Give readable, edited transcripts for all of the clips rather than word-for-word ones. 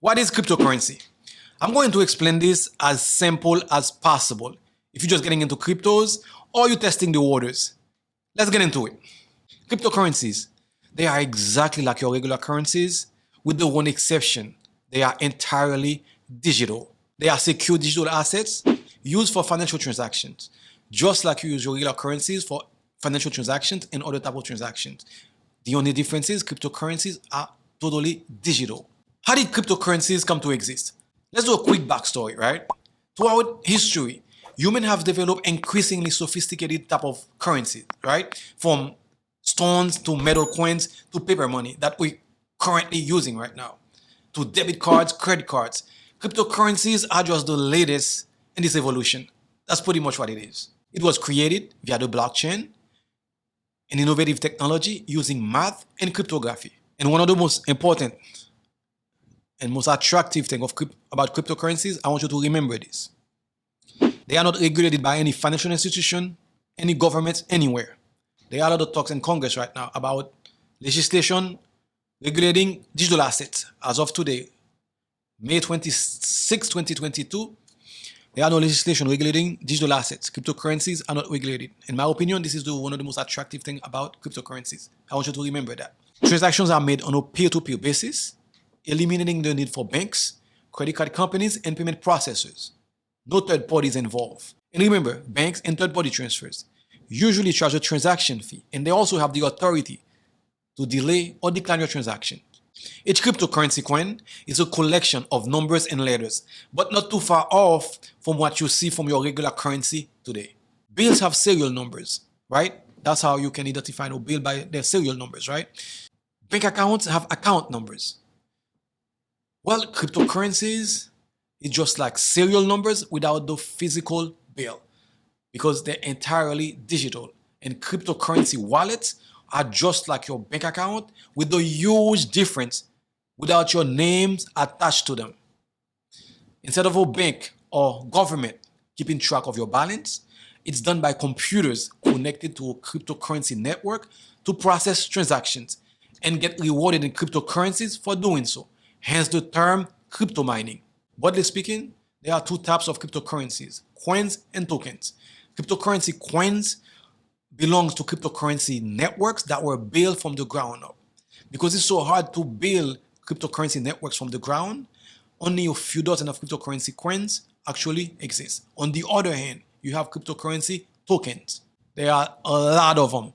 What is cryptocurrency? I'm going to explain this as simple as possible. If you're just getting into cryptos or you're testing the waters, let's get into it. Cryptocurrencies, they are exactly like your regular currencies with the one exception. They are entirely digital. They are secure digital assets used for financial transactions, just like you use your regular currencies for financial transactions and other type of transactions. The only difference is cryptocurrencies are totally digital. How did cryptocurrencies come to exist? Let's do a quick backstory, right? Throughout history, humans have developed increasingly sophisticated type of currencies, right? From stones to metal coins to paper money that we're currently using right now, to debit cards, credit cards. Cryptocurrencies are just the latest in this evolution. That's pretty much what it is. It was created via the blockchain, an innovative technology using math and cryptography. And one of the most important and most attractive thing about cryptocurrencies, I want you to remember this. They are not regulated by any financial institution, any government, anywhere. There are a lot of talks in Congress right now about legislation regulating digital assets. As of today, May 26, 2022, there are no legislation regulating digital assets. Cryptocurrencies are not regulated. In my opinion, this is one of the most attractive things about cryptocurrencies. I want you to remember that. Transactions are made on a peer-to-peer basis, eliminating the need for banks, credit card companies, and payment processors. No third parties involved. And remember, banks and third-party transfers usually charge a transaction fee, and they also have the authority to delay or decline your transaction. Each cryptocurrency coin is a collection of numbers and letters, but not too far off from what you see from your regular currency today. Bills have serial numbers, right? That's how you can identify a bill by their serial numbers, right? Bank accounts have account numbers. Well, cryptocurrencies is just like serial numbers without the physical bill because they're entirely digital. And cryptocurrency wallets are just like your bank account with the huge difference without your names attached to them. Instead of a bank or government keeping track of your balance, it's done by computers connected to a cryptocurrency network to process transactions and get rewarded in cryptocurrencies for doing so. Hence the term crypto mining. Broadly speaking, there are two types of cryptocurrencies, coins and tokens. Cryptocurrency coins belongs to cryptocurrency networks that were built from the ground up. Because it's so hard to build cryptocurrency networks from the ground, only a few dozen of cryptocurrency coins actually exist. On the other hand, you have cryptocurrency tokens. There are a lot of them,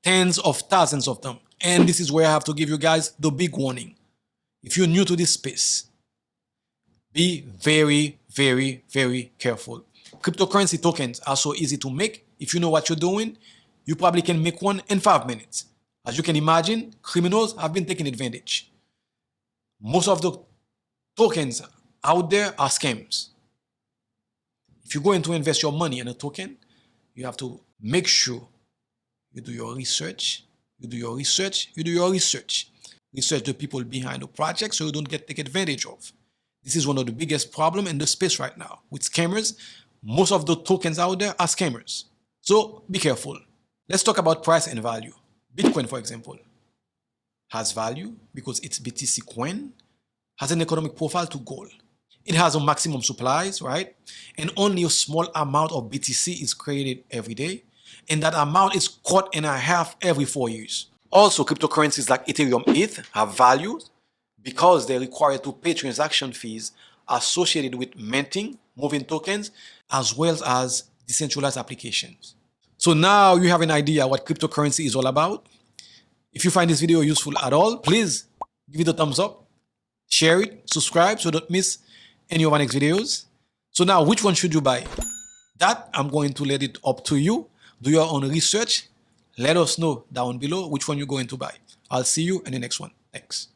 tens of thousands of them. And this is where I have to give you guys the big warning. If you're new to this space, be very, very, very careful. Cryptocurrency tokens are so easy to make. If you know what you're doing, you probably can make one in 5 minutes. As you can imagine, criminals have been taking advantage. Most of the tokens out there are scams. If you're going to invest your money in a token, you have to make sure you do your research, Research the people behind the project so you don't get taken advantage of. This is one of the biggest problems in the space right now. With scammers, most of the tokens out there are scammers. So be careful. Let's talk about price and value. Bitcoin, for example, has value because its BTC coin has an economic profile to gold. It has a maximum supplies, right? And only a small amount of BTC is created every day. And that amount is cut in half every 4 years. Also, cryptocurrencies like Ethereum ETH have value because they're required to pay transaction fees associated with minting, moving tokens, as well as decentralized applications. So now you have an idea what cryptocurrency is all about. If you find this video useful at all, please give it a thumbs up, share it, subscribe so you don't miss any of our next videos. So now, which one should you buy? That I'm going to let it up to you. Do your own research. Let us know down below which one you're going to buy. I'll see you in the next one. Thanks.